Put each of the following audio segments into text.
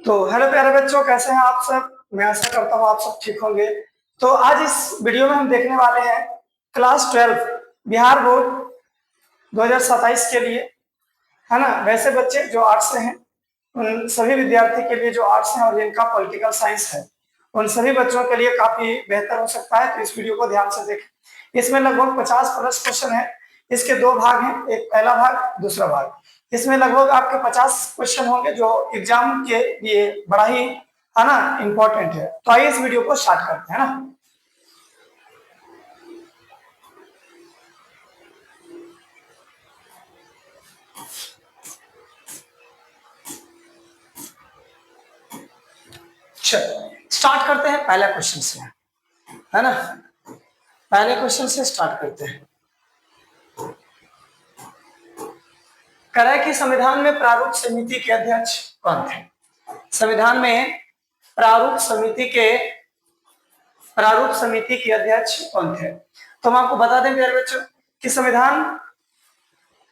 तो हेलो प्यारे बच्चों, कैसे हैं आप सब। मैं आशा करता हूँ आप सब ठीक होंगे। तो आज इस वीडियो में हम देखने वाले हैं क्लास 12 बिहार बोर्ड 2027 के लिए, है ना। वैसे बच्चे जो आर्ट्स से हैं उन सभी विद्यार्थी के लिए जो आर्ट्स हैं और जिनका पॉलिटिकल साइंस है उन सभी बच्चों के लिए काफी बेहतर हो सकता है। तो इस वीडियो को ध्यान से देखें। इसमें लगभग 50 प्लस क्वेश्चन है। इसके दो भाग हैं, एक पहला भाग, दूसरा भाग। इसमें लगभग आपके 50 क्वेश्चन होंगे जो एग्जाम के लिए बड़ा ही, है ना, इंपॉर्टेंट है। तो आइए इस वीडियो को स्टार्ट करते हैं ना। चलो स्टार्ट करते हैं पहला क्वेश्चन से, है ना। पहले क्वेश्चन से स्टार्ट करते हैं। करें कि संविधान में प्रारूप समिति के अध्यक्ष कौन थे। संविधान में प्रारूप समिति के अध्यक्ष कौन थे। तो हम आपको बता दें प्यारे बच्चों कि संविधान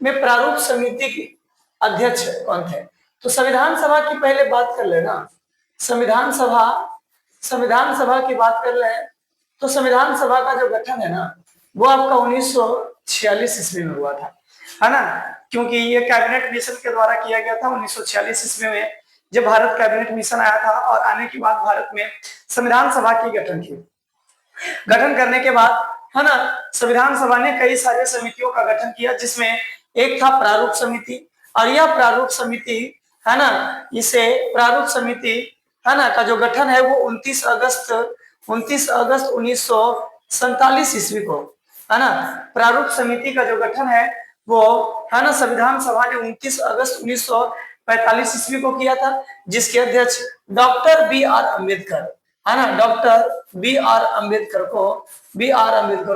में प्रारूप समिति के अध्यक्ष कौन थे। तो संविधान सभा की पहले बात कर लेना। संविधान सभा की बात कर ले तो संविधान सभा का जो गठन है ना वो आपका 1946 ईस्वी में हुआ था, है ना। क्योंकि ये कैबिनेट मिशन के द्वारा किया गया था 1946 ईस्वी में, जब भारत कैबिनेट मिशन आया था। और आने के बाद भारत में संविधान सभा की गठन करने के बाद, है ना, संविधान सभा ने कई सारे समितियों का गठन किया, जिसमें एक था प्रारूप समिति। और यह प्रारूप समिति, है ना, इसे प्रारूप समिति, है ना, का जो गठन है वो 29 अगस्त 1947 ईस्वी को, है ना। प्रारूप समिति का जो गठन है वो, है ना, संविधान सभा ने 29 अगस्त 1945 ईस्वी को किया था, जिसके अध्यक्ष डॉक्टर बी आर अम्बेडकर, है ना, डॉक्टर बी आर अम्बेडकर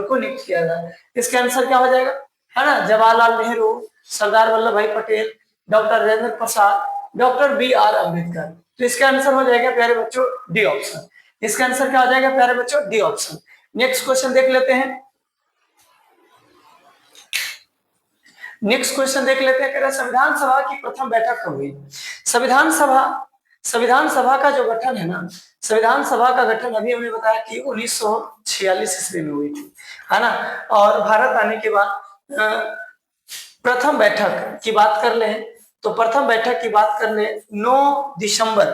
को नियुक्त किया था। इसका आंसर क्या हो जाएगा, है ना, Jawaharlal Nehru, Sardar Vallabhbhai Patel, doctor Rajendra Prasad, doctor B R Ambedkar. तो इसका आंसर हो जाएगा प्यारे बच्चों डी ऑप्शन। इसका आंसर क्या हो जाएगा प्यारे बच्चों, डी ऑप्शन। नेक्स्ट क्वेश्चन देख लेते हैं। संविधान सभा की प्रथम बैठक कब हुई। संविधान सभा का जो गठन है ना, संविधान सभा का गठन अभी हमने बताया कि 1946 ईस्वी में हुई थी, है ना। और भारत आने के बाद प्रथम बैठक की बात कर ले तो प्रथम बैठक की बात कर ले 9 दिसंबर,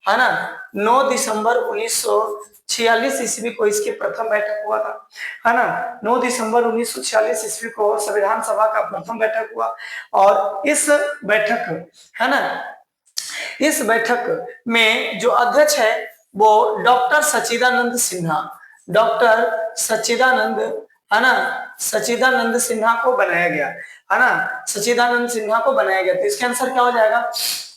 है ना, 9 दिसंबर 1946 ईस्वी को इसकी प्रथम बैठक हुआ था, है ना। 9 दिसंबर 1946 ईस्वी को संविधान सभा का प्रथम बैठक हुआ। और इस बैठक, है ना, इस बैठक में जो अध्यक्ष है वो डॉक्टर सच्चिदानंद सिन्हा, है ना, सच्चिदानंद सिन्हा को बनाया गया, है ना, सच्चिदानंद सिन्हा को बनाया गया। तो इसका आंसर क्या हो जाएगा,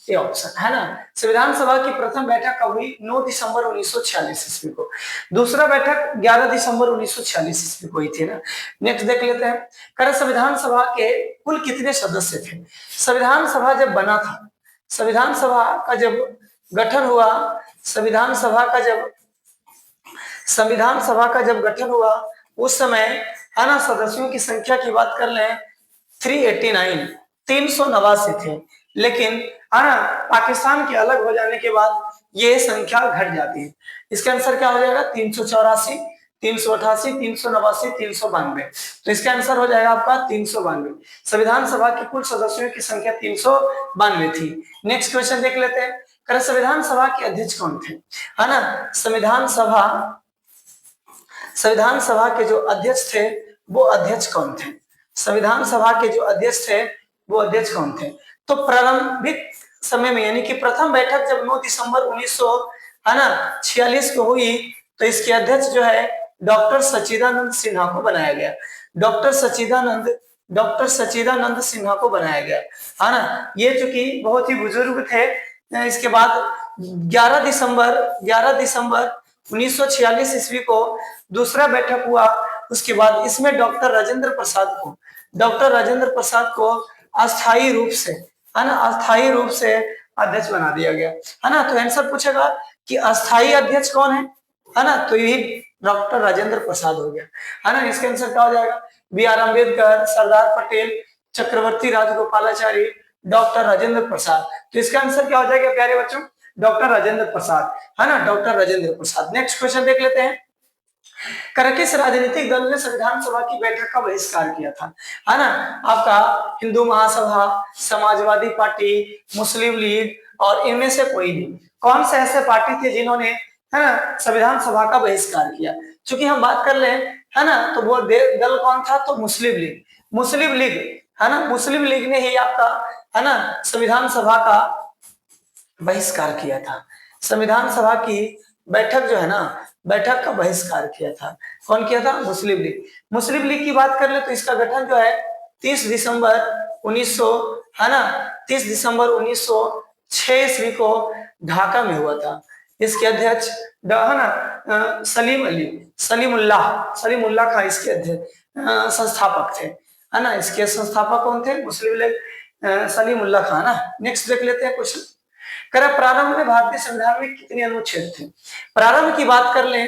ये ऑप्शन, है ना। संविधान सभा की प्रथम बैठक कब हुई, 9 दिसंबर 1946 ईस्वी को। दूसरा बैठक 11 दिसंबर 1946 ईस्वी को हुई थी ना। नेक्स्ट देख लेते हैं। कर संविधान सभा के कुल कितने सदस्य थे। संविधान सभा जब बना था, संविधान सभा का जब गठन हुआ, संविधान सभा का जब गठन हुआ उस समय, है ना, सदस्यों की संख्या की बात कर लें 389, 389 थे। लेकिन, है ना, पाकिस्तान के अलग हो जाने के बाद ये संख्या घट जाती है। इसका आंसर क्या हो जाएगा, 384, 388, 389, 392। तो इसका आंसर हो जाएगा आपका 392। संविधान सभा के कुल सदस्यों की संख्या 392 थी। नेक्स्ट क्वेश्चन देख लेते हैं। कर संविधान सभा के अध्यक्ष कौन थे, है ना। संविधान सभा के जो अध्यक्ष थे वो अध्यक्ष कौन थे। संविधान सभा के जो अध्यक्ष थे वो अध्यक्ष कौन थे। तो प्रारंभिक समय में, यानी कि प्रथम बैठक जब 9 दिसंबर 1946 को हुई तो इसके अध्यक्ष जो है डॉक्टर सच्चिदानंद सिन्हा को बनाया गया। डॉक्टर सच्चिदानंद सिन्हा को बनाया गया, है ना। ये चूंकि बहुत ही बुजुर्ग थे। इसके बाद 11 दिसंबर 1946 ईस्वी को दूसरा बैठक हुआ। उसके बाद इसमें डॉक्टर राजेंद्र प्रसाद को अस्थायी रूप से, है ना, अस्थायी रूप से अध्यक्ष बना दिया गया, है ना। तो आंसर पूछेगा कि अस्थायी अध्यक्ष कौन है ना, तो यही डॉक्टर राजेंद्र प्रसाद हो गया, है ना। इसका आंसर क्या हो जाएगा, B R Ambedkar, Sardar Patel, Chakravarti Rajagopalachari, doctor Rajendra Prasad. तो इसका आंसर क्या हो जाएगा प्यारे बच्चों, डॉक्टर राजेंद्र प्रसाद, है ना, डॉक्टर राजेंद्र प्रसाद। नेक्स्ट क्वेश्चन देख लेते हैं, किस राजनीतिक दल ने संविधान सभा की बैठक का बहिष्कार किया था, है ना, आपका हिंदू महासभा, समाजवादी पार्टी, मुस्लिम लीग और इनमें से कोई नहीं। कौन से ऐसे पार्टी थे जिन्होंने, है ना, संविधान सभा का बहिष्कार किया? चूंकि हम बात कर ले, है ना, तो वो दल कौन था? तो मुस्लिम लीग, मुस्लिम लीग, है ना, मुस्लिम लीग ने ही आपका, है ना, संविधान सभा का बहिष्कार किया था। संविधान सभा की बैठक जो है ना, बैठक का बहिष्कार किया था। कौन किया था? मुस्लिम लीग। मुस्लिम लीग की बात कर ले तो इसका गठन जो है 30 दिसंबर 1900, है ना, 30 दिसंबर 1906 ईस्वी को ढाका में हुआ था। इसके अध्यक्ष, है ना, सलीमुल्लाह खान इसके अध्यक्ष, संस्थापक थे, है ना। इसके संस्थापक कौन थे? मुस्लिम लीग, सलीमुल्लाह खान ना। नेक्स्ट देख लेते हैं क्वेश्चन। प्रारंभ में भारतीय संविधान में कितने अनुच्छेद थे? प्रारंभ की बात कर ले,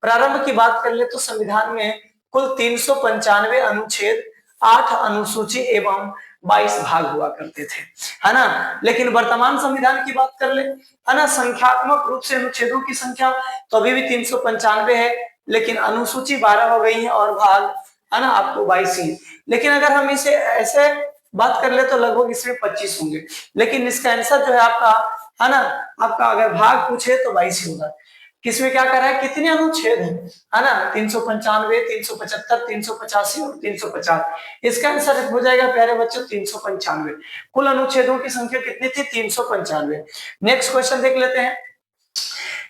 प्रारंभ की बात कर ले तो संविधान में कुल 395 अनुच्छेद, 8 अनुसूची एवं 22 भाग हुआ करते थे, है ना। लेकिन वर्तमान संविधान की बात कर ले, है ना, संख्यात्मक रूप से अनुच्छेदों की संख्या तो अभी भी 395 है, लेकिन अनुसूची 12 हो गई है और भाग, है ना, आपको 22 ही। लेकिन अगर हम इसे ऐसे बात कर ले तो लगभग इसमें 25 होंगे, लेकिन इसका आंसर जो है आपका, है ना, आपका अगर भाग पूछे तो 22 ही होगा। किसमें क्या कर रहा है, कितने अनुच्छेद है ना, 395, 375, 385 और 350। इसका आंसर हो जाएगा प्यारे बच्चों 395। कुल अनुच्छेदों की संख्या कितनी थी? 395। नेक्स्ट क्वेश्चन देख लेते हैं।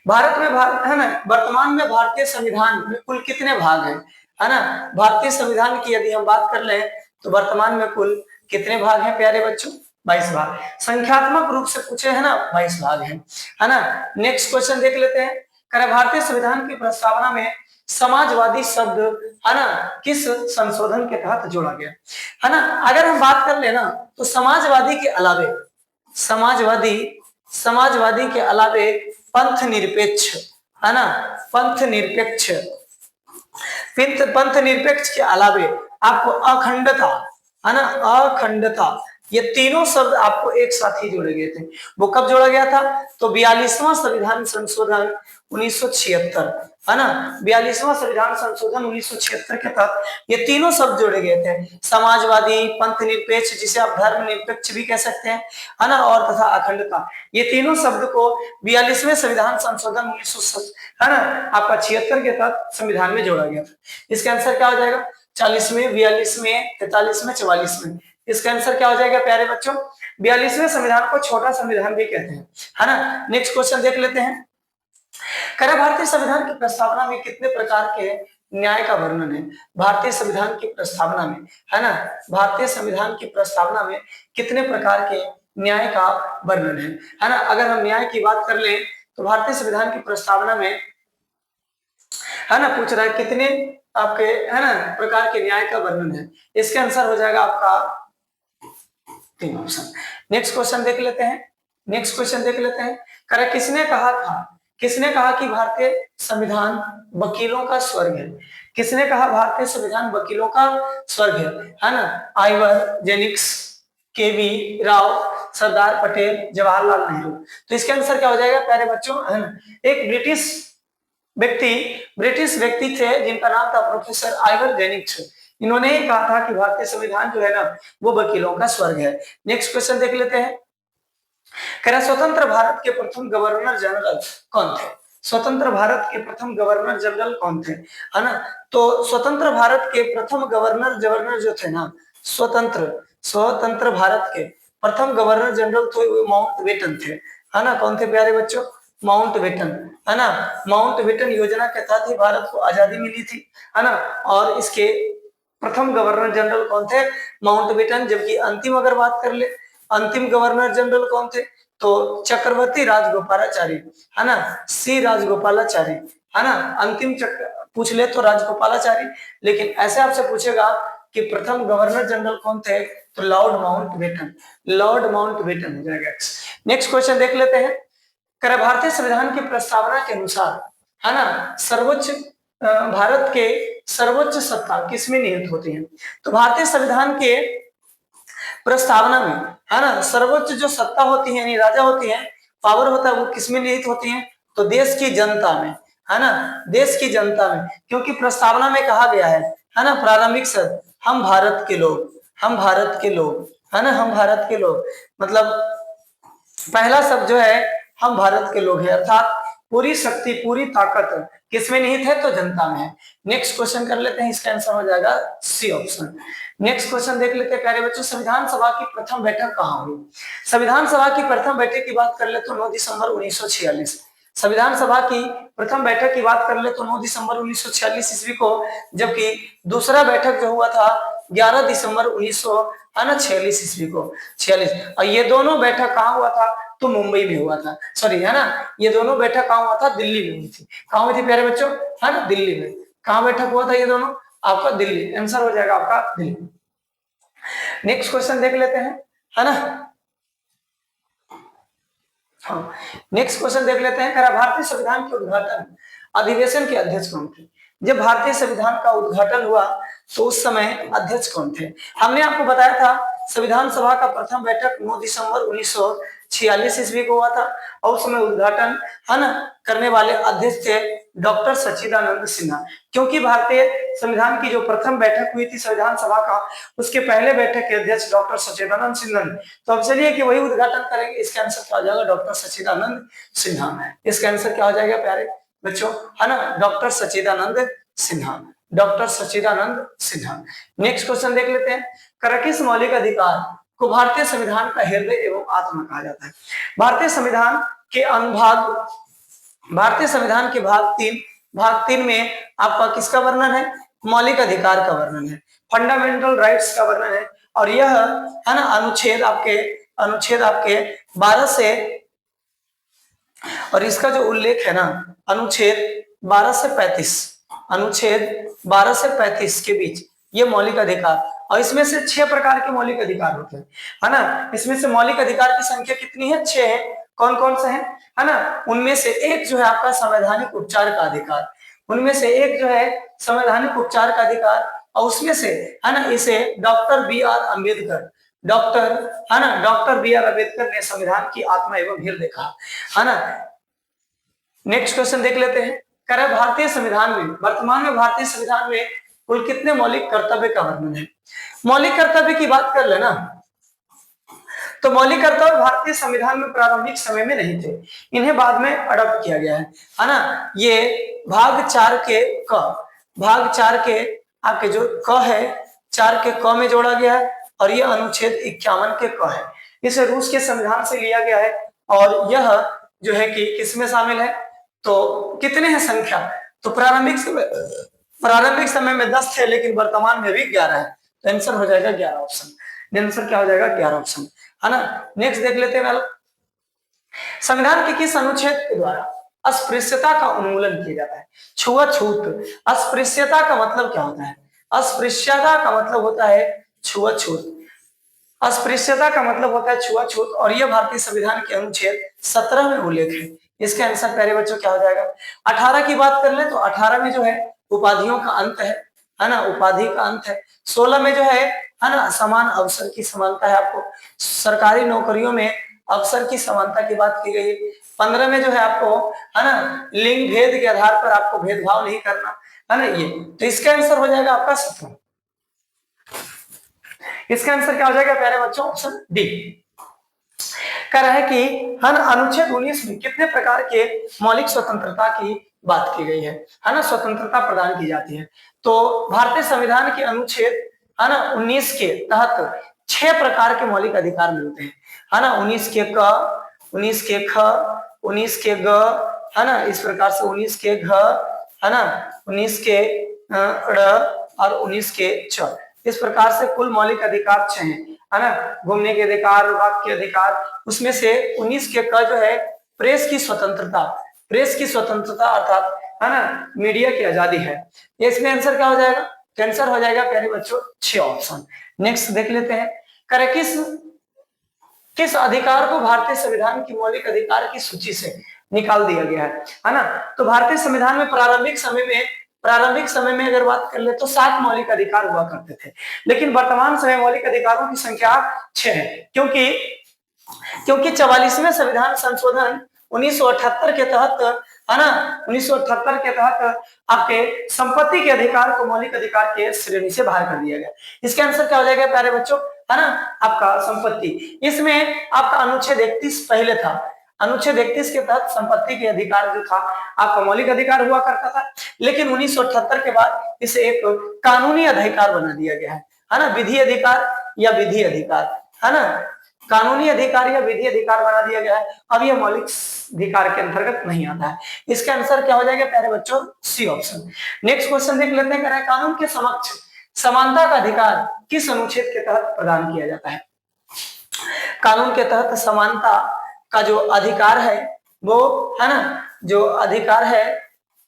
भारत में, है ना, वर्तमान में भारतीय संविधान में कुल कितने भाग हैं, है ना। भारतीय संविधान की यदि हम बात कर ले तो वर्तमान में कुल कितने भाग हैं प्यारे बच्चों? 22 भाग। संख्यात्मक रूप से पूछे है ना, 22 भाग हैं, है ना। नेक्स्ट क्वेश्चन देख लेते हैं। भारतीय संविधान की प्रस्तावना में समाजवादी शब्द, है ना, किस संशोधन के तहत जोड़ा गया, है ना। अगर हम बात कर ले ना तो समाजवादी के अलावे, समाजवादी के अलावे पंथ निरपेक्ष, है ना, पंथ निरपेक्ष, पंथ निरपेक्ष के अलावे आपको अखंडता, है ना, अखंडता, ये तीनों शब्द आपको एक साथ ही जोड़े गए थे। वो कब जोड़ा गया था? तो 42वां संविधान संशोधन 1976, है ना, 42वां संविधान संशोधन 1976 के तहत ये तीनों शब्द जोड़े गए थे। समाजवादी, पंथ निरपेक्ष, जिसे आप धर्म निरपेक्ष भी कह सकते हैं, है ना, और तथा अखंडता, ये तीनों शब्द को 42वें संविधान संशोधन 1900, है ना, आपका 76 के तहत संविधान में जोड़ा गया था। इसका आंसर क्या हो जाएगा? 40वें, 42वें, 43वें, 44वें। इसका आंसर क्या हो जाएगा प्यारे बच्चों? 42वें संविधान को छोटा संविधान भी कहते हैं, है ना। नेक्स्ट क्वेश्चन देख लेते हैं। भारतीय संविधान की प्रस्तावना में कितने प्रकार के न्याय का वर्णन है? भारतीय संविधान की प्रस्तावना में, है ना, भारतीय संविधान की प्रस्तावना में कितने प्रकार के न्याय का वर्णन है ना। अगर हम न्याय की बात कर ले तो भारतीय संविधान की प्रस्तावना में, है ना, पूछ रहा है कितने आपके, है ना, प्रकार के न्याय का वर्णन है। इसका आंसर हो जाएगा आपका 3 ऑप्शन। नेक्स्ट क्वेश्चन देख लेते हैं। नेक्स्ट क्वेश्चन देख लेते हैं। किसने कहा था, किसने कहा कि भारतीय संविधान वकीलों का स्वर्ग है? किसने कहा भारतीय संविधान वकीलों का स्वर्ग है ना। आइवर जेनिक्स, केवी राव, सरदार पटेल, जवाहरलाल नेहरू। तो इसका आंसर क्या हो जाएगा प्यारे बच्चों? है ना, एक ब्रिटिश व्यक्ति थे जिनका नाम था प्रोफेसर आइवर जेनिक्स। इन्होंने ही कहा था कि भारतीय संविधान जो है ना वो वकीलों का स्वर्ग है। नेक्स्ट क्वेश्चन देख लेते हैं। स्वतंत्र भारत के प्रथम गवर्नर जनरल कौन थे? स्वतंत्र भारत के प्रथम गवर्नर जनरल कौन थे, है ना। तो स्वतंत्र भारत के प्रथम गवर्नर जो थे ना, स्वतंत्र भारत के प्रथम गवर्नर जनरल तो माउंटबेटन थे, है ना। कौन थे प्यारे बच्चों? माउंटबेटन, है ना। माउंटबेटन योजना के तहत ही भारत को आजादी मिली थी, है ना। और इसके प्रथम गवर्नर जनरल कौन थे? माउंटबेटन। जबकि अंतिम अगर बात कर ले, अंतिम गवर्नर जनरल कौन थे? तो चक्रवर्ती राजगोपालाचारी, है ना, सी राजगोपालाचारी, है ना। अंतिम पूछ ले तो राजगोपालाचारी, लेकिन ऐसे आपसे पूछेगा कि प्रथम गवर्नर जनरल कौन थे तो लॉर्ड माउंटबेटन, लॉर्ड माउंटबेटन हो जाएगा। नेक्स्ट क्वेश्चन देख लेते हैं। भारतीय संविधान की प्रस्तावना के अनुसार, है ना, सर्वोच्च, भारत के सर्वोच्च सत्ता किसमें निहित होती है? तो भारतीय संविधान के प्रस्तावना में, है ना, सर्वोच्च जो सत्ता होती है यानी राजा होती है पावर होता है वो किसमें निहित होती है? तो देश की जनता में, है ना, देश की जनता में। क्योंकि प्रस्तावना में कहा गया है ना, प्रारंभिक शब्द हम भारत के लोग, हम भारत के लोग, है ना, हम भारत के लोग, मतलब पहला शब्द जो है हम भारत के लोग हैं, अर्थात पूरी शक्ति पूरी ताकत किसमें निहित है? तो जनता में है। नेक्स्ट क्वेश्चन कर लेते हैं, इसका आंसर हो जाएगा सी ऑप्शन। नेक्स्ट क्वेश्चन देख लेते हैं प्यारे बच्चों, संविधान सभा की प्रथम बैठक कहाँ हुई? संविधान सभा की प्रथम बैठक की बात कर ले तो 9 दिसंबर 1946। संविधान सभा की प्रथम बैठक की बात कर ले तो 9 दिसंबर 1946 ईस्वी को, जबकि दूसरा बैठक जो हुआ था 11 दिसंबर 1946 ईस्वी को, 46। और ये दोनों बैठक कहाँ हुआ था? तो मुंबई में हुआ था, सॉरी, है ना, ये दोनों बैठक कहाँ हुआ था? दिल्ली में हुई थी। कहाँ हुई थी प्यारे बच्चों? है ना, दिल्ली में। कहाँ बैठक हुआ था ये दोनों? आपका दिल्ली, आंसर हो जाएगा आपका दिल्ली। नेक्स्ट क्वेश्चन देख लेते हैं, है ना, हाँ, नेक्स्ट क्वेश्चन देख लेते हैं, भारतीय संविधान के उद्घाटन अधिवेशन के अध्यक्ष कौन थे? जब भारतीय संविधान का उद्घाटन हुआ तो उस समय अध्यक्ष कौन थे? हमने आपको बताया था संविधान सभा का प्रथम बैठक 9 दिसंबर 1946 ईस्वी को हुआ था, और उस समय उद्घाटन, है ना, करने वाले अध्यक्ष थे डॉक्टर सच्चिदानंद सिन्हा। क्योंकि भारतीय संविधान की जो प्रथम बैठक हुई थी संविधान सभा का, उसके पहले बैठक के अध्यक्ष डॉक्टर सच्चिदानंद सिन्हा। तो अब चलिए कि वही उद्घाटन करेंगे। इसका आंसर क्या हो जाएगा? डॉक्टर सच्चिदानंद सिन्हा। इसका आंसर क्या हो जाएगा प्यारे बच्चों? है ना, डॉक्टर सच्चिदानंद सिन्हा, डॉक्टर सच्चिदानंद सिन्हा। नेक्स्ट क्वेश्चन देख लेते हैं, किस मौलिक अधिकार को भारतीय संविधान का हृदय एवं आत्मा कहा जाता है? भारतीय संविधान के अनुभाग, भारतीय संविधान के भाग तीन में आपका किसका वर्णन है? मौलिक अधिकार का वर्णन है, फंडामेंटल राइट्स का वर्णन है। और यह, है ना, अनुच्छेद आपके 12 से, और इसका जो उल्लेख है ना, अनुच्छेद 12 से 35, अनुच्छेद 12 से 35 के बीच ये मौलिक अधिकार, और इसमें से 6 प्रकार के मौलिक अधिकार होते हैं, है ना। इसमें से मौलिक अधिकार की संख्या कितनी है? 6 है। कौन कौन से हैं? है ना, उनमें से एक जो है आपका संवैधानिक उपचार का अधिकार, उनमें से एक जो है संवैधानिक उपचार का अधिकार, और उसमें से, है ना, इसे doctor B R Ambedkar, doctor, है ना, डॉक्टर बी आर अम्बेडकर ने संविधान की आत्मा एवं हृदय कहा, है ना। नेक्स्ट क्वेश्चन देख लेते हैं, भारतीय संविधान में, वर्तमान में भारतीय संविधान में कुल कितने मौलिक कर्तव्य का वर्णन है? मौलिक कर्तव्य की बात कर लेना, तो मौलिक कर्तव्य भारतीय संविधान में प्रारंभिक समय में नहीं थे, इन्हें बाद में अडॉप्ट किया गया है ना। ये भाग 4 के क, भाग 4 के आपके जो क है, 4 के क में जोड़ा गया है, और यह अनुच्छेद 51 के क है। इसे रूस के संविधान से लिया गया है, और यह जो है कि किसमें शामिल है? तो कितने हैं संख्या? तो प्रारंभिक समय में 10 थे, लेकिन वर्तमान में भी 11 है। तो आंसर हो जाएगा 11 ऑप्शन। आंसर क्या हो जाएगा? 11 ऑप्शन, है ना। नेक्स्ट देख लेते हैं, संविधान के किस अनुच्छेद के द्वारा अस्पृश्यता का उन्मूलन किया जाता है? छुआछूत। अस्पृश्यता का मतलब क्या होता है? अस्पृश्यता का मतलब होता है छुआछूत। अस्पृश्यता का मतलब होता है छुआछूत, और यह भारतीय संविधान के अनुच्छेद 17 में उल्लेख है। इसके आंसर प्यारे बच्चों क्या हो जाएगा? 18 की बात कर ले तो 18 में जो है उपाधियों का अंत है ना, उपाधि का अंत है। 16 में जो है ना, समान अवसर की समानता है, आपको सरकारी नौकरियों में अवसर की समानता की बात की गई है। 15 में जो है आपको, है ना, लिंग भेद के आधार पर आपको भेदभाव नहीं करना, है ना, ये। तो इसका आंसर हो जाएगा आपका 17। इसका आंसर क्या हो जाएगा प्यारे बच्चों? Option D. कह रहा है कि, है ना, अनुच्छेद 19 में कितने प्रकार के मौलिक स्वतंत्रता की बात की गई है ना, स्वतंत्रता प्रदान की जाती है? तो भारतीय संविधान के अनुच्छेद, है ना, 19 के तहत 6 प्रकार के मौलिक अधिकार मिलते हैं, है ना। 19 के क, 19 के ख, 19 के ग, है ना, इस प्रकार से 19 के घ, है ना, 19 के ड़, और 19 के च। इस प्रकार से कुल मौलिक अधिकार 6 हैं, है ना। घूमने के अधिकार, वाक्य अधिकार, उसमें से 19 के क जो है प्रेस की स्वतंत्रता, प्रेस की स्वतंत्रता अर्थात, है ना, मीडिया की आजादी है। इसमें आंसर क्या हो जाएगा? आंसर हो जाएगा प्यारे बच्चों 6 ऑप्शन। नेक्स्ट देख लेते हैं, किस अधिकार को भारतीय संविधान की मौलिक अधिकार की सूची से निकाल दिया गया है ना। तो भारतीय संविधान में प्रारंभिक समय में अगर बात कर ले तो 7 मौलिक अधिकार हुआ करते थे, लेकिन वर्तमान समय मौलिक अधिकारों की संख्या 6 है, क्योंकि क्योंकि 44वें संविधान संशोधन 1978 के तहत, है ना, 1978 के तहत आपके संपत्ति के अधिकार को मौलिक अधिकार के श्रेणी से बाहर कर दिया गया। इसका आंसर क्या हो जाएगा प्यारे बच्चों, है ना, आपका संपत्ति। इसमें आपका अनुच्छेद 31 पहले था। अनुच्छेद 31 के तहत संपत्ति के अधिकार जो था आपका मौलिक अधिकार हुआ करता था, लेकिन 1978 के बाद इसे एक कानूनी अधिकार बना दिया गया है ना, विधि अधिकार या विधि अधिकार, है ना, कानूनी अधिकार या विधि अधिकार बना दिया गया है। अब यह मौलिक अधिकार के अंतर्गत नहीं आता है। इसका आंसर क्या हो जाएगा प्यारे बच्चों, सी ऑप्शन। नेक्स्ट क्वेश्चन देख लेते हैं, कह रहा है कानून के समक्ष समानता का अधिकार किस अनुच्छेद के तहत प्रदान किया जाता है। कानून के तहत समानता का जो अधिकार है वो, है ना, जो अधिकार है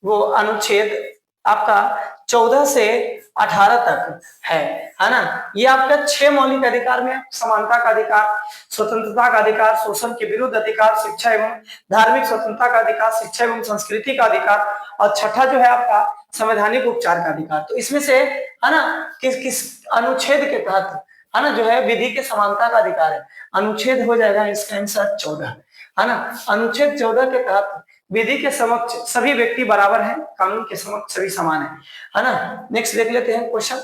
वो अनुच्छेद आपका 14 से 18 तक है ना। ये आपका 6 मौलिक अधिकार में समानता का अधिकार, स्वतंत्रता का अधिकार, शोषण के विरुद्ध अधिकार, शिक्षा एवं धार्मिक स्वतंत्रता का अधिकार, शिक्षा एवं संस्कृति का अधिकार, और छठा जो है आपका संवैधानिक उपचार का अधिकार। तो इसमें से, है ना, किस अनुच्छेद के तहत, है ना, जो है विधि के समानता का अधिकार है, अनुच्छेद हो जाएगा इसका आंसर 14, है ना। अनुच्छेद 14 के तहत विधि के समक्ष सभी व्यक्ति बराबर हैं, कानून के समक्ष सभी समान है ना। नेक्स्ट देख लेते हैं क्वेश्चन,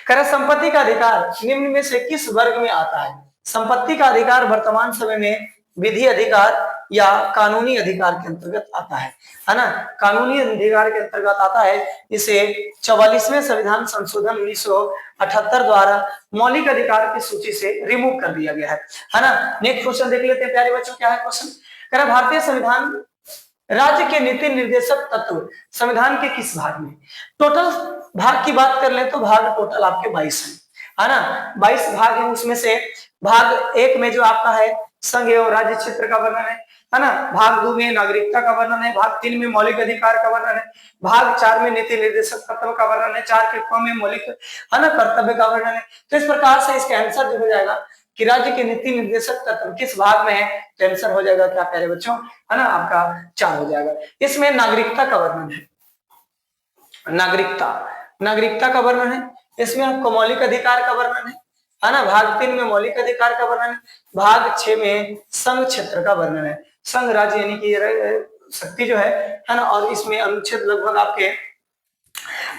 कर संपत्ति का अधिकार निम्न में से किस वर्ग में आता है। संपत्ति का अधिकार वर्तमान समय में विधि अधिकार या कानूनी अधिकार के अंतर्गत आता है ना, कानूनी अधिकार के अंतर्गत आता है। इसे 44वें संविधान संशोधन 1978 द्वारा मौलिक अधिकार की सूची से रिमूव कर दिया गया है ना। नेक्स्ट क्वेश्चन देख लेते हैं प्यारे बच्चों, क्या है क्वेश्चन, कह रहा भारतीय संविधान राज्य के नीति निर्देशक तत्व संविधान के किस भाग में। टोटल भाग की बात कर ले तो भाग टोटल आपके 22 है ना, 22 भाग है। उसमें से भाग 1 में जो आपका है संघ एवं राज्य क्षेत्र का वर्णन है ना, भाग 2 में नागरिकता का वर्णन है, भाग 3 में मौलिक अधिकार का वर्णन है, भाग 4 में नीति निर्देशक तत्व का वर्णन है, 4 के क में मौलिक, है ना, कर्तव्य का वर्णन है। तो इस प्रकार से इसका आंसर जो हो जाएगा कि राज्य के नीति निर्देशक तत्व किस भाग में है, तो आंसर हो जाएगा क्या प्यारे बच्चों, है ना, आपका 4 हो जाएगा। इसमें नागरिकता का वर्णन है, नागरिकता का वर्णन है। इसमें आपको मौलिक अधिकार का वर्णन है ना, भाग 3 में मौलिक अधिकार का वर्णन है, भाग 6 में संघ क्षेत्र का वर्णन है, संघ राज्य यानी कि शक्ति जो है ना। और इसमें अनुच्छेद लगभग आपके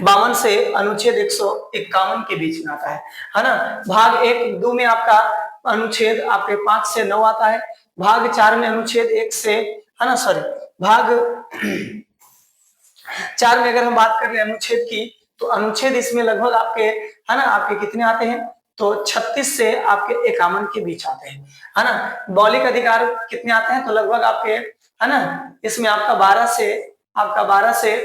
52 से अनुच्छेद 151 के बीच में आता है ना। भाग 1-2 में आपका अनुच्छेद आपके 5 से 9 आता है, भाग 4 में अनुच्छेद 1 से, है ना, सॉरी, भाग 4 में अगर हम बात कर रहे हैं अनुच्छेद की, तो अनुच्छेद इसमें लगभग आपके, है ना, आपके कितने आते हैं, तो 36 से आपके 51 के बीच आते हैं, है ना। मौलिक अधिकार कितने आते हैं, तो लगभग आपके, है ना, इसमें आपका 12 से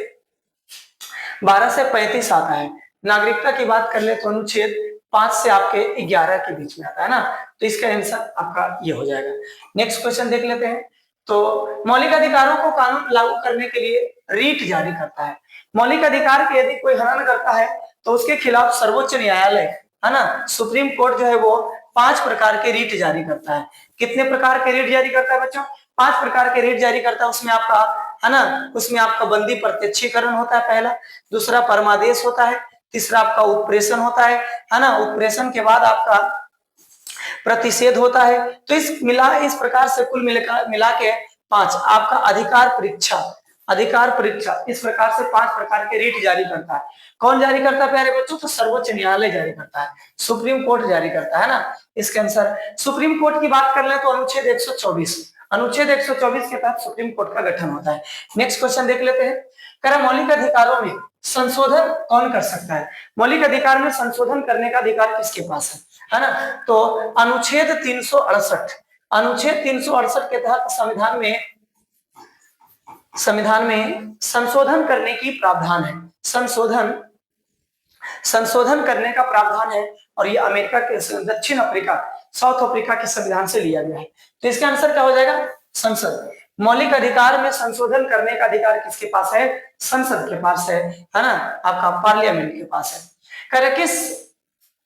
35 आता है। नागरिकता की बात कर ले तो अनुच्छेद 5 से आपके 11 के बीच में आता है ना। तो इसका आंसर आपका ये हो जाएगा। नेक्स्ट क्वेश्चन देख लेते हैं, तो मौलिक अधिकारों को कानून लागू करने के लिए रीट जारी करता है। मौलिक अधिकार के यदि कोई हनन करता है तो उसके खिलाफ सर्वोच्च न्यायालय, है ना, सुप्रीम कोर्ट जो है वो 5 प्रकार के रीट जारी करता है। कितने प्रकार के रीट जारी करता है बच्चों, 5 प्रकार के रीट जारी करता है। उसमें आपका, है ना, उसमें आपका बंदी प्रत्यक्षीकरण होता है पहला, दूसरा परमादेश होता है, तीसरा आपका उत्प्रेषण होता है ना, उत्प्रेषण के बाद आपका प्रतिषेध होता है। तो इस प्रकार से कुल मिला के 5 आपका अधिकार परीक्षा, इस प्रकार से 5 प्रकार के रीट जारी करता है। कौन जारी करता है प्यारे बच्चों, तो सर्वोच्च न्यायालय जारी करता है, सुप्रीम कोर्ट जारी करता है ना। इसके आंसर सुप्रीम कोर्ट की बात कर ले तो अनुच्छेद 124 के तहत सुप्रीम कोर्ट का गठन होता है। नेक्स्ट क्वेश्चन देख लेते हैं, कह मौलिक अधिकारों में संशोधन कौन कर सकता है। मौलिक अधिकार में संशोधन करने का अधिकार किसके पास है ना, तो अनुच्छेद 368 के तहत संविधान में संशोधन करने की प्रावधान है, संशोधन करने का प्रावधान है। और ये अमेरिका के दक्षिण अफ्रीका, साउथ अफ्रीका के संविधान से लिया गया है। तो इसका आंसर क्या हो जाएगा, संसद। मौलिक अधिकार में संशोधन करने का अधिकार किसके पास है, संसद के पास है ना, आपका पार्लियामेंट के पास है। करे किस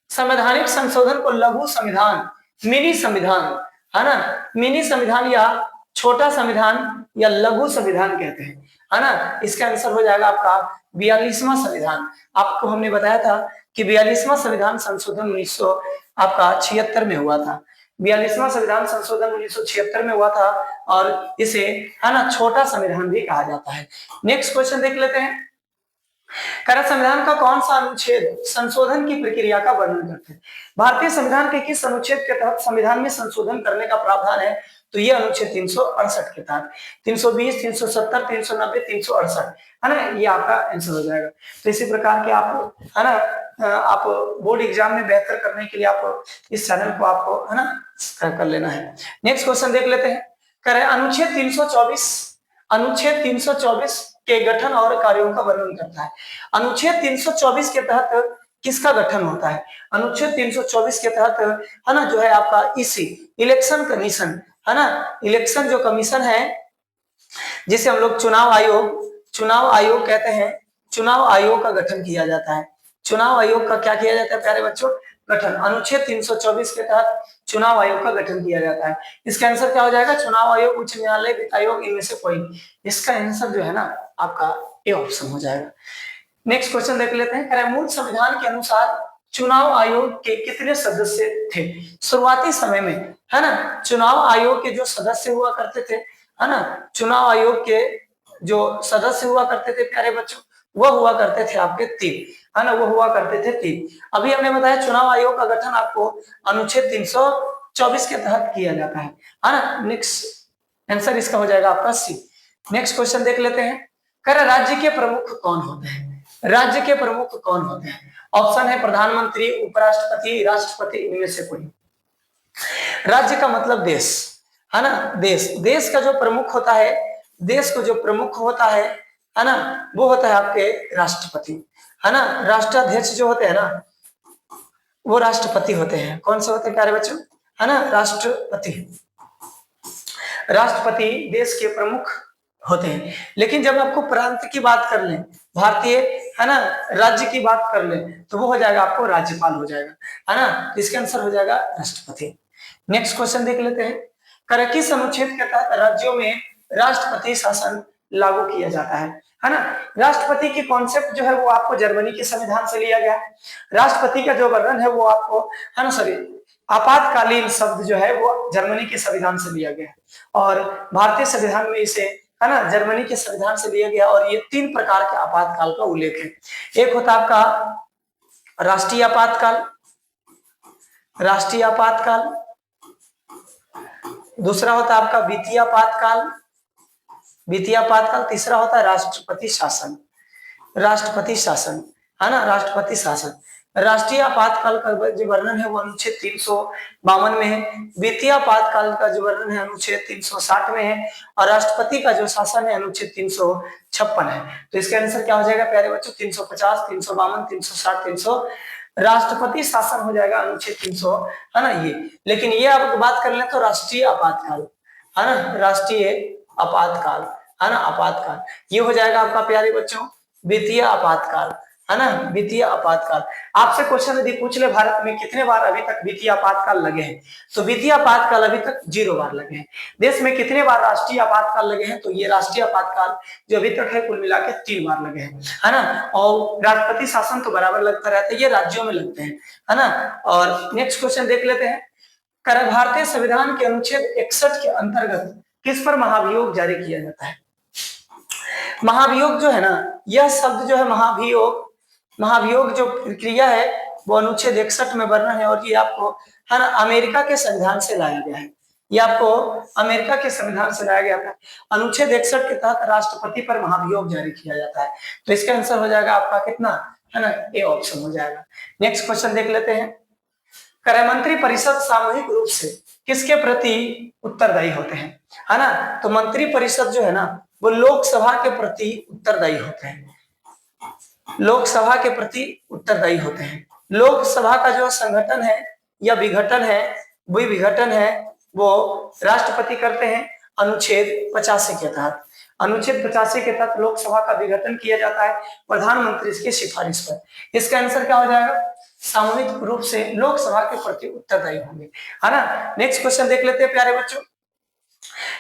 संवैधानिक संशोधन को लघु संविधान, मिनी संविधान, है ना, मिनी संविधान या छोटा संविधान या लघु संविधान कहते हैं, है ना। इसका आंसर हो जाएगा आपका 42वां संविधान। आपको हमने बताया था कि 42वां संविधान संशोधन 1976 में हुआ था। 42वां संविधान संशोधन 1976 में हुआ था और इसे है ना छोटा संविधान भी कहा जाता है। नेक्स्ट क्वेश्चन देख लेते हैं। भारत संविधान का कौन सा अनुच्छेद संशोधन की प्रक्रिया का वर्णन करते हैं? भारतीय संविधान के किस अनुच्छेद के तहत संविधान में संशोधन करने का प्रावधान है? तो ये अनुच्छेद 368 के तहत 320, 370, 390, 368 है ना, ये आपका आंसर हो जाएगा। तो इसी प्रकार के आप है ना आप बोर्ड एग्जाम में बेहतर करने के लिए आप इस चैनल को आपको है ना सब्सक्राइब कर लेना है। नेक्स्ट क्वेश्चन देख लेते हैं। करें अनुच्छेद 324 के गठन और कार्यों का वर्णन करता है। अनुच्छेद 324 के तहत किसका गठन होता है? अनुच्छेद 324 के तहत है ना जो है आपका ईसी इलेक्शन कमीशन है ना, इलेक्शन जो कमीशन है जिसे हम लोग चुनाव आयोग कहते हैं, चुनाव आयोग का गठन किया जाता है। चुनाव आयोग का क्या किया जाता है प्यारे बच्चों? गठन। अनुच्छेद 324 के तहत चुनाव आयोग का गठन किया जाता है। इसका आंसर क्या हो जाएगा? चुनाव आयोग, उच्च न्यायालय, वित्त आयोग, इनमें से कोई। इसका आंसर जो है ना आपका ए ऑप्शन हो जाएगा। नेक्स्ट क्वेश्चन देख लेते हैं। मूल संविधान के अनुसार चुनाव आयोग के कितने सदस्य थे? शुरुआती समय में है ना चुनाव आयोग के जो सदस्य हुआ करते थे है ना, चुनाव आयोग के जो सदस्य हुआ करते थे प्यारे बच्चों, वो हुआ करते थे आपके 3 है ना, वो हुआ करते थे 3। अभी हमने बताया चुनाव आयोग का गठन आपको अनुच्छेद 324 के तहत किया जाता है ना। नेक्स्ट आंसर इसका हो जाएगा आपका सी। नेक्स्ट क्वेश्चन देख लेते हैं। राज्य के प्रमुख कौन होते हैं? राज्य के प्रमुख कौन होते हैं? ऑप्शन है प्रधानमंत्री, उपराष्ट्रपति, राष्ट्रपति, इनमें से कोई। राज्य का मतलब देश है ना, देश का जो प्रमुख होता है, देश को जो प्रमुख होता है ना, वो होता है आपके राष्ट्रपति है ना। राष्ट्राध्यक्ष जो होते हैं ना वो राष्ट्रपति होते हैं। कौन से होते हैं प्यारे बच्चों? है ना राष्ट्रपति। राष्ट्रपति देश के प्रमुख होते हैं। लेकिन जब आपको प्रांत की बात कर लें, भारतीय है ना राज्य की बात कर लें, तो वो हो जाएगा आपको राज्यपाल हो जाएगा है ना। इसका आंसर हो जाएगा राष्ट्रपति। नेक्स्ट क्वेश्चन देख लेते हैं। किस अनुच्छेद के तहत राज्यों में राष्ट्रपति शासन लागू किया जाता है ना। राष्ट्रपति की कॉन्सेप्ट जो है वो आपको जर्मनी के संविधान से लिया गया। राष्ट्रपति का जो वर्णन है वो आपको है ना सॉरी आपातकालीन शब्द जो है वो जर्मनी के संविधान से लिया गया और भारतीय संविधान में इसे है ना जर्मनी के संविधान से लिया गया। और ये 3 प्रकार के आपातकाल का उल्लेख है। एक होता आपका राष्ट्रीय आपातकाल, दूसरा होता है आपका वित्तीय आपातकाल, तीसरा होता है राष्ट्रपति शासन है ना, राष्ट्रपति शासन। राष्ट्रीय आपातकाल का जो वर्णन है वो अनुच्छेद 352 में है, वित्तीय आपातकाल का जो वर्णन है अनुच्छेद 360 में है और राष्ट्रपति का जो शासन है अनुच्छेद 356 है। तो इसका आंसर क्या हो जाएगा प्यारे बच्चों? 350, 352, 360, 300। राष्ट्रपति शासन हो जाएगा अनुच्छेद 300 है ना ये। लेकिन ये आप बात कर लें तो राष्ट्रीय आपातकाल है ना, राष्ट्रीय आपातकाल है ना, आपातकाल ये हो जाएगा आपका प्यारे बच्चों वित्तीय आपातकाल है ना, वित्तीय आपातकाल। आपसे क्वेश्चन यदि पूछ ले भारत में कितने बार अभी तक वित्तीय आपातकाल लगे हैं, तो वित्तीय आपातकाल अभी तक 0 बार लगे हैं। देश में कितने बार राष्ट्रीय आपातकाल लगे हैं, तो ये राष्ट्रीय आपातकाल जो अभी तक है कुल मिला के 3 बार लगे हैं है ना। और राष्ट्रपति शासन तो बराबर लगता रहता है, ये राज्यों में लगते हैं है ना। और नेक्स्ट क्वेश्चन देख लेते हैं। भारतीय संविधान के अनुच्छेद 61 के अंतर्गत किस पर महाभियोग जारी किया जाता है? महाभियोग जो है ना, यह शब्द जो है महाभियोग जो प्रक्रिया है वो अनुच्छेद 61 में वर्णन है और ये आपको है ना अमेरिका के संविधान से लाया गया है। ये आपको अमेरिका के संविधान से लाया गया था। अनुच्छेद 61 के तहत राष्ट्रपति पर महाभियोग जारी किया जाता है। तो इसका आंसर हो जाएगा आपका कितना है ना, ए ऑप्शन हो जाएगा। नेक्स्ट क्वेश्चन देख लेते हैं। मंत्री परिषद सामूहिक रूप से किसके प्रति उत्तरदायी होते हैं है ना। तो मंत्री परिषद जो है ना वो लोकसभा के प्रति उत्तरदायी होते हैं, लोकसभा के प्रति उत्तरदायी होते हैं। लोकसभा का जो संगठन है या विघटन है वो राष्ट्रपति करते हैं अनुच्छेद 85 के तहत। अनुच्छेद 85 के तहत लोकसभा का विघटन किया जाता है प्रधानमंत्री की सिफारिश पर। इसका आंसर क्या हो जाएगा? सामूहिक रूप से लोकसभा के प्रति उत्तरदायी होंगे है ना। नेक्स्ट क्वेश्चन देख लेते हैं प्यारे बच्चों।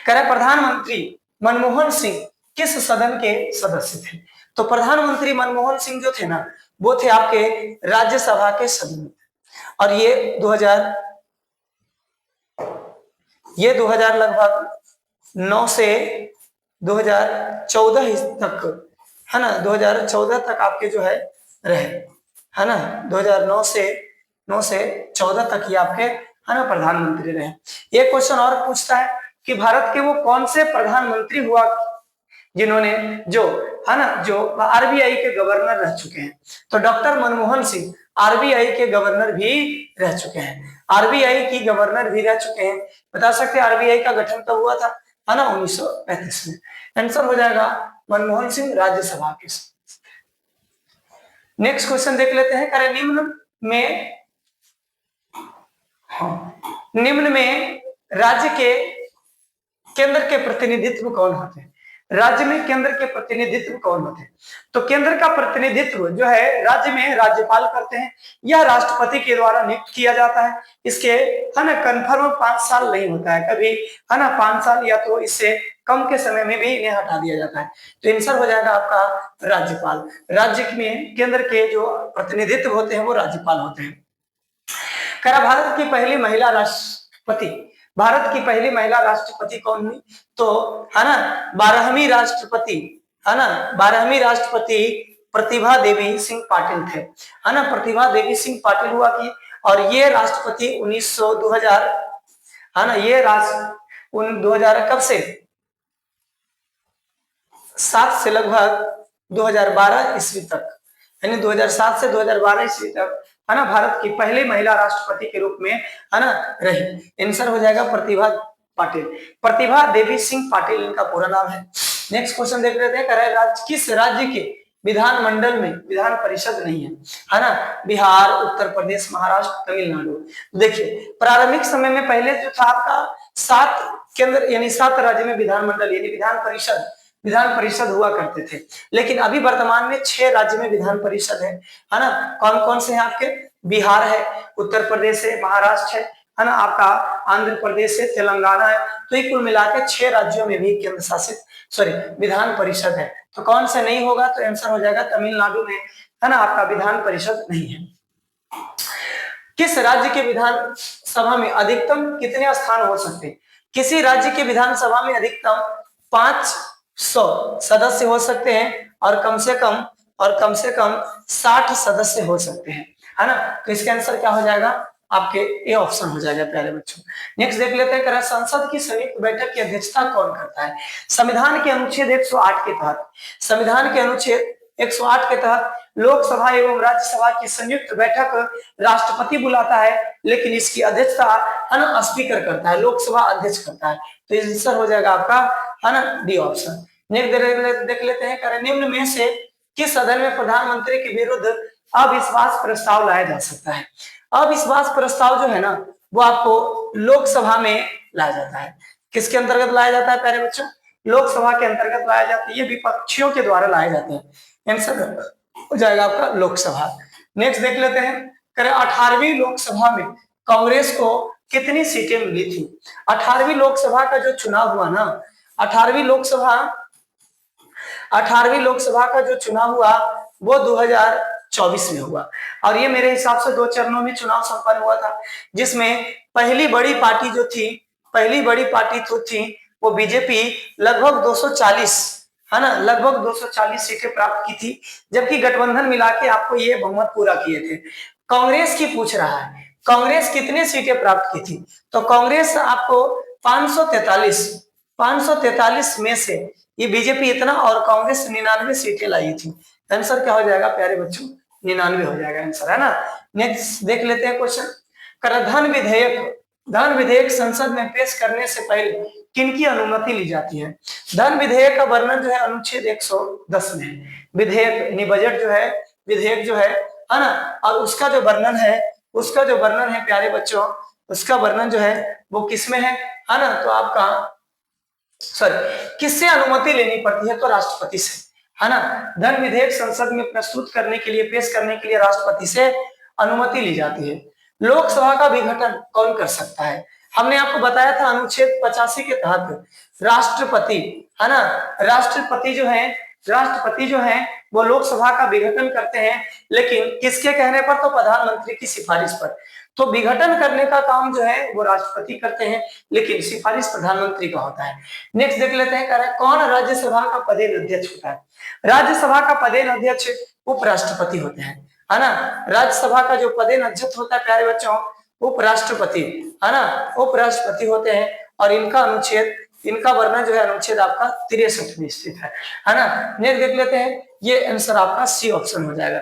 प्रधानमंत्री मनमोहन सिंह किस सदन के सदस्य थे? तो प्रधानमंत्री मनमोहन सिंह जो थे ना वो थे आपके राज्यसभा के सदन और ये ये 2000 लगभग 9 से 2014 तक, है ना, 2014 तक आपके जो रहे, है ना, 2009 से 14 तक ये आपके, है ना, प्रधानमंत्री रहे। ये क्वेश्चन और पूछता है कि भारत के वो कौन से प्रधानमंत्री हुआ जिन्होंने जो, है ना, जो आरबीआई के गवर्नर रह चुके हैं। तो डॉक्टर मनमोहन सिंह आरबीआई के गवर्नर भी रह चुके हैं, आरबीआई की गवर्नर भी रह चुके हैं। बता सकते हैं आरबीआई का गठन कब हुआ था, है ना, 1935 में। आंसर हो जाएगा मनमोहन सिंह, राज्यसभा के। नेक्स्ट क्वेश्चन देख लेते हैं, करें निम्न में, हाँ, निम्न में राज्य के केंद्र के प्रतिनिधित्व कौन होते हैं? राज्य में केंद्र के प्रतिनिधित्व कौन होते हैं? तो केंद्र का प्रतिनिधित्व जो है राज्य में राज्यपाल करते हैं, यह राष्ट्रपति के द्वारा नियुक्त किया जाता है। इसके, है ना, कन्फर्म 5 साल नहीं होता है कभी, है ना, 5 साल या तो इससे कम के समय में भी इन्हें हटा दिया जाता है। तो आंसर हो जाएगा आपका राज्यपाल। राज्य में केंद्र के जो प्रतिनिधित्व होते हैं वो राज्यपाल होते हैं। करा भारत की पहली महिला राष्ट्रपति, भारत की पहली महिला राष्ट्रपति कौन हुई? तो, है ना, 12वीं राष्ट्रपति, है ना, 12वीं राष्ट्रपति प्रतिभा देवी सिंह पाटिल थे, है ना, प्रतिभा देवी सिंह पाटिल हुआ की। और ये राष्ट्रपति 2000, है ना, ये राष्ट्र 2000 कब से 7 से लगभग 2012 ईस्वी तक, यानी 2007 से 2012 ईस्वी तक, है ना, भारत की पहली महिला राष्ट्रपति के रूप में, है ना, रही। आंसर हो जाएगा प्रतिभा पाटिल, प्रतिभा देवी सिंह पाटिल इनका पूरा नाम है। नेक्स्ट क्वेश्चन देख लेते हैं, किस राज्य के विधानमंडल में विधान परिषद नहीं है ना? बिहार, उत्तर प्रदेश, महाराष्ट्र, तमिलनाडु। देखिए प्रारंभिक समय में पहले जो था आपका 7 केंद्र यानी 7 राज्य में विधानमंडल यानी विधान परिषद हुआ करते थे, लेकिन अभी वर्तमान में 6 राज्य में विधान परिषद है ना? कौन कौन से हैं आपके? बिहार है, उत्तर प्रदेश है, महाराष्ट्र है ना, आपका आंध्र प्रदेश है, तेलंगाना है। तो ये कुल मिलाकर 6 राज्यों में भी केंद्र शासित विधान परिषद है। तो कौन से नहीं होगा? तो आंसर हो जाएगा तमिलनाडु में, है ना, आपका विधान परिषद नहीं है। किस राज्य के विधान सभा में अधिकतम कितने स्थान हो सकते हैं? किसी राज्य के विधानसभा में अधिकतम 500 सदस्य हो सकते हैं और कम से कम 60 सदस्य हो सकते हैं, है ना? तो इसका आंसर क्या हो जाएगा? आपके ए ऑप्शन हो जाएगा प्यारे बच्चों। नेक्स्ट देख लेते हैं, संसद की संयुक्त बैठक की अध्यक्षता कौन करता है? संविधान के अनुच्छेद 108 के तहत, संविधान के अनुच्छेद 108 के तहत लोकसभा एवं राज्यसभा की संयुक्त बैठक राष्ट्रपति बुलाता है, लेकिन इसकी अध्यक्षता स्पीकर करता है, लोकसभा अध्यक्ष करता है। तो आंसर हो जाएगा आपका, है ना, डी ऑप्शन। नेक्स्ट देख लेते हैं, निम्न में से किस सदन में प्रधानमंत्री के विरुद्ध अविश्वास प्रस्ताव लाया जा सकता है? अविश्वास प्रस्ताव जो है ना वो आपको लोकसभा में लाया जाता है। किसके अंतर्गत लाया जाता है प्यारे बच्चों? लोकसभा के अंतर्गत लाया जाता है। ये विपक्षियों के द्वारा लाए जाते हैं। आंसर हो जाएगा आपका लोकसभा। नेक्स्ट देख लेते हैं, 18वीं लोकसभा में कांग्रेस को कितनी सीटें मिली थी? 18वीं लोकसभा का जो चुनाव हुआ ना, 18वीं लोकसभा का जो चुनाव हुआ वो 2024 में हुआ, और ये मेरे हिसाब से 2 चरणों में चुनाव संपन्न हुआ था, जिसमें पहली बड़ी पार्टी जो थी वो बीजेपी लगभग 240, है ना, लगभग 240 सीटें प्राप्त की थी, जबकि गठबंधन मिला के आपको ये बहुमत पूरा किए थे। कांग्रेस की पूछ रहा है, कांग्रेस कितनी सीटें प्राप्त की थी? तो कांग्रेस आपको 543 में से ये बीजेपी इतना और कांग्रेस 99 सीटें लाई थी। आंसर क्या हो जाएगा प्यारे बच्चों? 99 हो जाएगा आंसर, है ना। नेक्स्ट देख लेते हैं क्वेश्चन, धन विधेयक संसद में पेश करने से पहले किनकी अनुमति ली जाती है? धन विधेयक का वर्णन जो है अनुच्छेद 110 में है। विधेयक यानी बजट जो है, विधेयक जो है ना, और उसका जो वर्णन है प्यारे बच्चों, उसका वर्णन जो है वो किसमें है ना? तो आपका किससे अनुमति लेनी पड़ती है? तो राष्ट्रपति से, है ना। धन विधेयक संसद में प्रस्तुत करने के लिए, पेश करने के लिए राष्ट्रपति से अनुमति ली जाती है। लोकसभा का विघटन कौन कर सकता है? हमने आपको बताया था अनुच्छेद 85 के तहत राष्ट्रपति, है ना, राष्ट्रपति जो है वो लोकसभा का विघटन करते हैं, लेकिन किसके कहने पर? तो प्रधानमंत्री की सिफारिश पर। तो विघटन करने का काम जो है वो राष्ट्रपति करते हैं, लेकिन सिफारिश प्रधानमंत्री का होता है। नेक्स्ट देख लेते हैं, कह रहा है कौन राज्यसभा का पदेन अध्यक्ष होता है। राज्यसभा का पदेन अध्यक्ष उपराष्ट्रपति होते हैं, है ना। राज्यसभा का जो पदेन अध्यक्ष होता है प्यारे बच्चों, उपराष्ट्रपति, है ना, उपराष्ट्रपति होते हैं। और इनका वर्णन जो है अनुच्छेद आपका 63 में स्थित है ना। नेक्स्ट देख लेते हैं, ये आंसर आपका सी ऑप्शन हो जाएगा।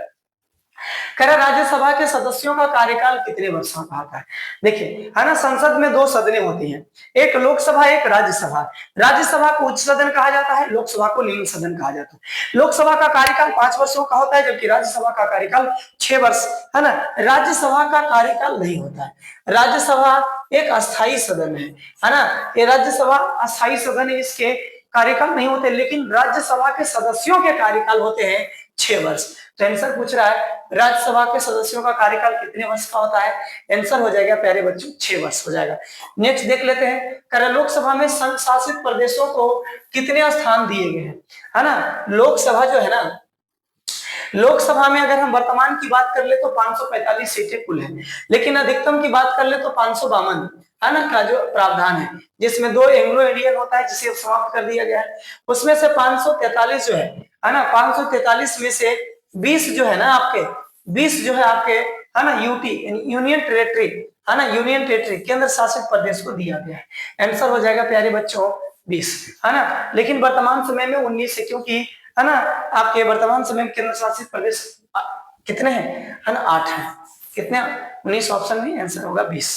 कह रहा राज्यसभा के सदस्यों का कार्यकाल कितने वर्षों का होता है। देखिए, है ना, संसद में दो सदनें होती हैं, एक लोकसभा एक राज्यसभा। राज्यसभा को उच्च सदन कहा जाता है, लोकसभा को निम्न सदन कहा जाता है। लोकसभा का कार्यकाल 5 वर्षों का होता है, जबकि राज्यसभा का कार्यकाल 6 वर्ष, है ना। राज्यसभा का कार्यकाल नहीं होता है, राज्यसभा एक अस्थायी सदन है ना। ये राज्यसभा अस्थायी सदन है, इसके कार्यकाल नहीं होते, लेकिन राज्यसभा के सदस्यों के कार्यकाल होते हैं 6 वर्ष। तो आंसर पूछ रहा है राज्यसभा के सदस्यों का कार्यकाल कितने वर्ष का होता है, आंसर हो जाएगा प्यारे बच्चों 6 वर्ष हो जाएगा। नेक्स्ट देख लेते हैं, कर लोकसभा में संघ शासित प्रदेशों को कितने स्थान दिए गए हैं, है ना। लोकसभा जो है ना, लोकसभा में अगर हम वर्तमान की बात कर ले तो 545 सीटें कुल है, लेकिन अधिकतम की बात कर ले तो 552, है ना, का जो प्रावधान है, जिसमें 2 एंग्लो इंडियन होता है जिसे समाप्त कर दिया गया है। उसमें से 543 जो है ना, 543 में से 20 जो है ना आपके, 20 जो है आपके, है ना, यूटी यूनियन टेरिटरी, है ना, यूनियन टेरिटरी केंद्र शासित प्रदेश को दिया गया है। आंसर हो जाएगा प्यारे बच्चों 20, है ना। लेकिन वर्तमान समय में 19 है, क्योंकि है ना आपके वर्तमान समय में केंद्र शासित प्रदेश कितने हैं, है ना, 8 है। कितने, 19 ऑप्शन में आंसर होगा 20।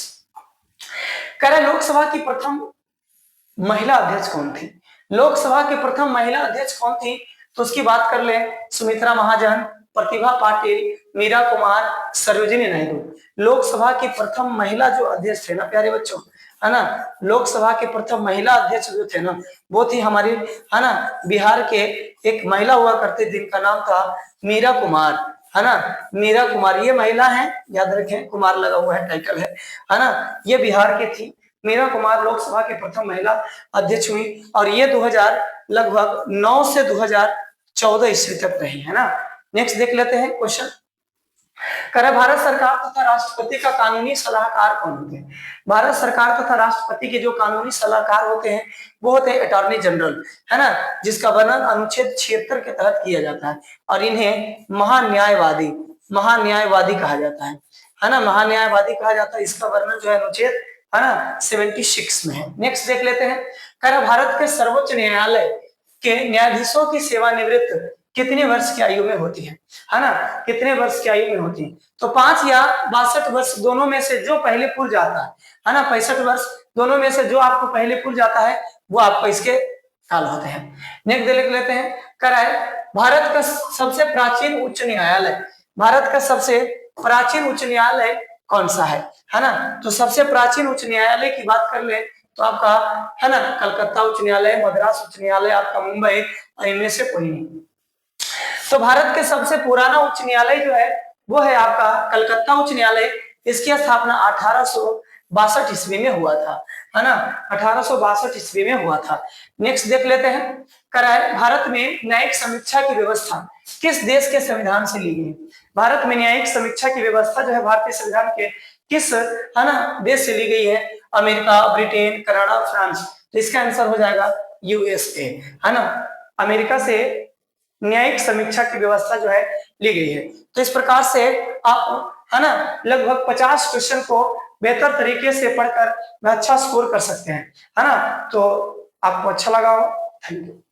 कह रहा लोकसभा की प्रथम महिला अध्यक्ष कौन थी। लोकसभा की प्रथम महिला अध्यक्ष कौन थी, तो उसकी बात कर ले, सुमित्रा महाजन, प्रतिभा पाटिल, मीरा कुमार, सरोजिनी नायडू। लोकसभा की प्रथम महिला जो अध्यक्ष थे ना प्यारे बच्चों, है ना, लोकसभा के प्रथम महिला अध्यक्ष जो थे ना वो थी हमारी, है ना, बिहार के एक महिला हुआ करते, जिनका नाम था मीरा कुमार, है ना, मीरा कुमार। ये महिला है, याद रखें, कुमार लगा हुआ है, टाइटल है ना। ये बिहार की थी मीरा कुमार, लोकसभा की प्रथम महिला अध्यक्ष हुई, और ये 2000 लगभग 9 से 2014 ईस्वी तक रही, है ना। नेक्स्ट देख लेते हैं क्वेश्चन, करे भारत सरकार तथा राष्ट्रपति का कानूनी सलाहकार कौन होते हैं। भारत सरकार तथा राष्ट्रपति के जो कानूनी सलाहकार होते हैं वो होते हैं अटॉर्नी जनरल, है ना, जिसका वर्णन अनुच्छेद 76 के तहत किया जाता है, और इन्हें महान्यायवादी कहा जाता है ना, महान्यायवादी कहा जाता है। इसका वर्णन जो है अनुच्छेद, है ना, 76 में है। नेक्स्ट देख लेते हैं, कह भारत के सर्वोच्च न्यायालय के न्यायाधीशों की सेवानिवृत्त कितने वर्ष की आयु में होती है ना, कितने वर्ष की आयु में होती है, तो 5 या 62 वर्ष, दोनों में से जो पहले पुर जाता है ना, 65 वर्ष, दोनों में से जो आपको पहले पुर जाता है वो आपको इसके काल होते हैं। नेक्स्ट देख लेते हैं, कराए भारत का सबसे प्राचीन उच्च न्यायालय, भारत का सबसे प्राचीन उच्च न्यायालय कौन सा है ना। तो सबसे प्राचीन उच्च न्यायालय की बात कर ले तो आपका, है ना, कलकत्ता उच्च न्यायालय, मद्रास उच्च न्यायालय, आपका मुंबई, और इनमें से कोई नहीं। तो भारत के सबसे पुराना उच्च न्यायालय जो है वो है आपका कलकत्ता उच्च न्यायालय। इसकी स्थापना 1862 ईस्वी में हुआ था, है ना, 1862 ईस्वी में हुआ था। नेक्स्ट देख लेते हैं, कराए भारत में न्यायिक समीक्षा की व्यवस्था किस देश के संविधान से ली गई। भारत में न्यायिक समीक्षा की व्यवस्था जो है भारतीय संविधान के किस, है ना, देश से ली गई है। America, Britain, Canada, France. तो इसका आंसर हो जाएगा यूएसए, है ना। अमेरिका से न्यायिक समीक्षा की व्यवस्था जो है ली गई है। तो इस प्रकार से आप, है ना, लगभग 50 क्वेश्चन को बेहतर तरीके से पढ़कर अच्छा स्कोर कर सकते हैं, है ना। तो आपको अच्छा लगा हो, थैंक यू।